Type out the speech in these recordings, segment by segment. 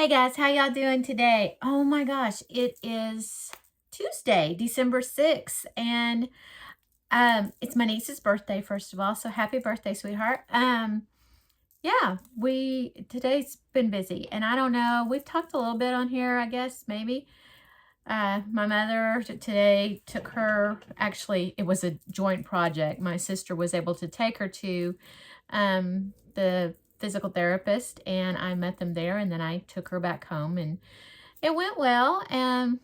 Hey guys, how y'all doing today? Oh my gosh, it is Tuesday, December 6th, and it's my niece's birthday, first of all, so happy birthday, sweetheart. Yeah, we today's been busy, and I don't know, we've talked a little bit on here, I guess, maybe. My mother today took her, actually, it was a joint project. My sister was able to take her to the physical therapist, and I met them there, and then I took her back home, and it went well. And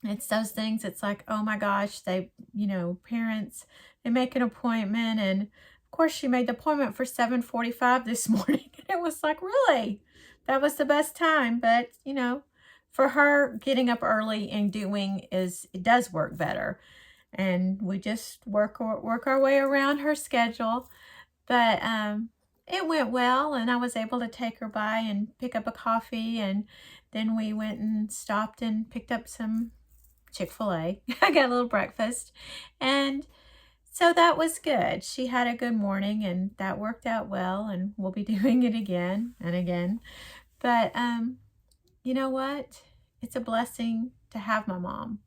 it's those things, it's like, oh my gosh, parents, they make an appointment, and of course she made the appointment for 7:45 this morning. And it was like, really? That was the best time. But for her, getting up early and doing is it does work better. And we just work our way around her schedule. But it went well, and I was able to take her by and pick up a coffee, and then we went and stopped and picked up some Chick-fil-A. I got a little breakfast, and so that was good. She had a good morning, and that worked out well, and we'll be doing it again and again. But you know what? It's a blessing to have my mom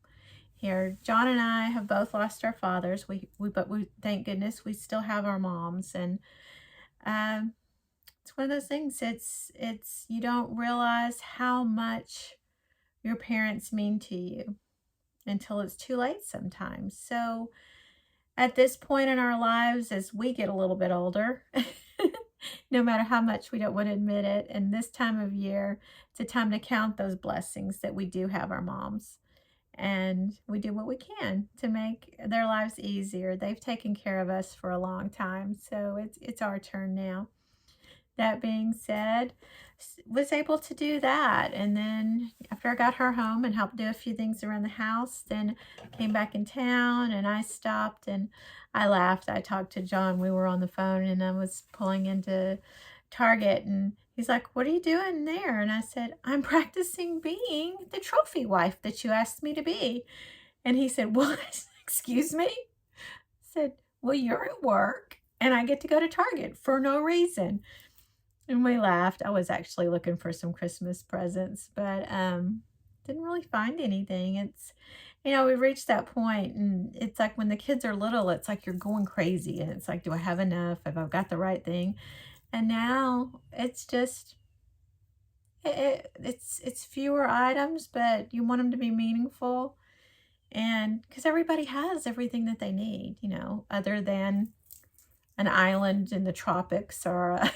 here. John and I have both lost our fathers. But we thank goodness we still have our moms. And um, it's one of those things. It's you don't realize how much your parents mean to you until it's too late sometimes. So at this point in our lives, as we get a little bit older, no matter how much we don't want to admit it, and this time of year, it's a time to count those blessings that we do have our moms. And we do what we can to make their lives easier. They've taken care of us for a long time, so it's our turn now. That being said, was able to do that. And then after I got her home and helped do a few things around the house, then came back in town, and I stopped and I laughed. I talked to John. We were on the phone, and I was pulling into Target, and he's like, "What are you doing there?" And I said, "I'm practicing being the trophy wife that you asked me to be." And he said, "What?" Excuse me? I said, "Well, you're at work and I get to go to Target for no reason." And we laughed. I was actually looking for some Christmas presents, but didn't really find anything. We've reached that point, and it's like when the kids are little, it's like you're going crazy, and it's like, do I have enough? Have I got the right thing? And now it's just it's fewer items, but you want them to be meaningful, and because everybody has everything that they need, other than an island in the tropics or a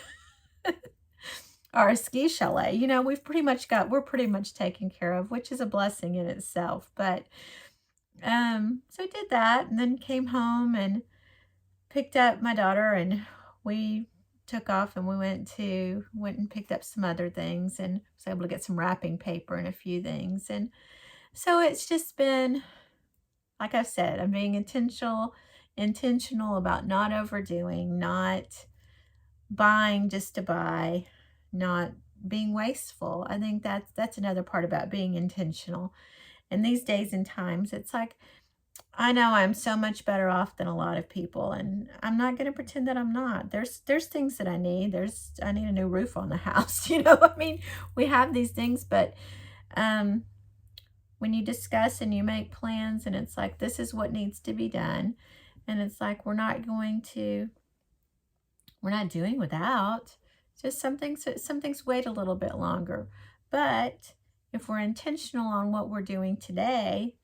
or a ski chalet. We're pretty much taken care of, which is a blessing in itself. But so I did that, and then came home and picked up my daughter, and we took off, and we went and picked up some other things, and was able to get some wrapping paper and a few things. And so it's just been, like I said, I'm being intentional about not overdoing, not buying just to buy, not being wasteful. I think that's another part about being intentional. And these days and times, it's like I know I'm so much better off than a lot of people, and I'm not going to pretend that I'm not. There's things that I need. I need a new roof on the house. I mean, we have these things, but um when you discuss and you make plans, and it's like this is what needs to be done, and it's like we're not doing without. Just some things wait a little bit longer. But if we're intentional on what we're doing today,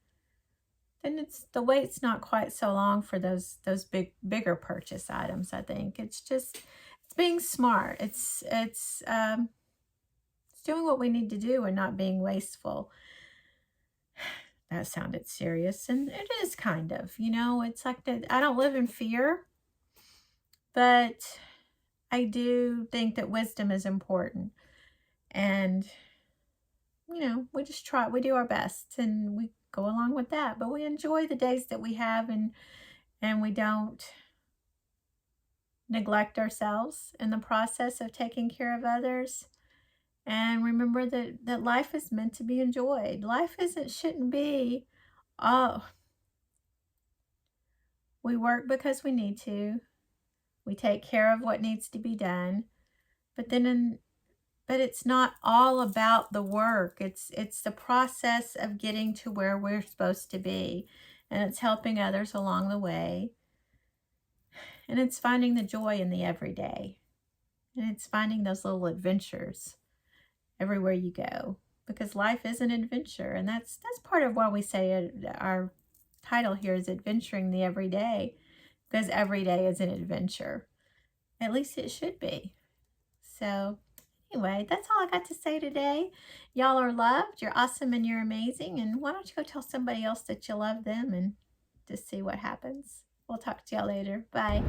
then it's the wait's not quite so long for those bigger purchase items. I think it's being smart. It's doing what we need to do and not being wasteful. That sounded serious, and it is kind of. It's like that. I don't live in fear, but I do think that wisdom is important. And, we just try, we do our best, and we go along with that. But we enjoy the days that we have, and we don't neglect ourselves in the process of taking care of others. And remember that life is meant to be enjoyed. Life isn't shouldn't be, oh, we work because we need to. We take care of what needs to be done. But then but it's not all about the work. It's the process of getting to where we're supposed to be, and it's helping others along the way, and it's finding the joy in the everyday, and it's finding those little adventures everywhere you go, because life is an adventure, and that's part of why we say our title here is Adventuring the Everyday, because every day is an adventure. At least it should be. So anyway, that's all I got to say today. Y'all are loved. You're awesome and you're amazing. And why don't you go tell somebody else that you love them and just see what happens. We'll talk to y'all later. Bye.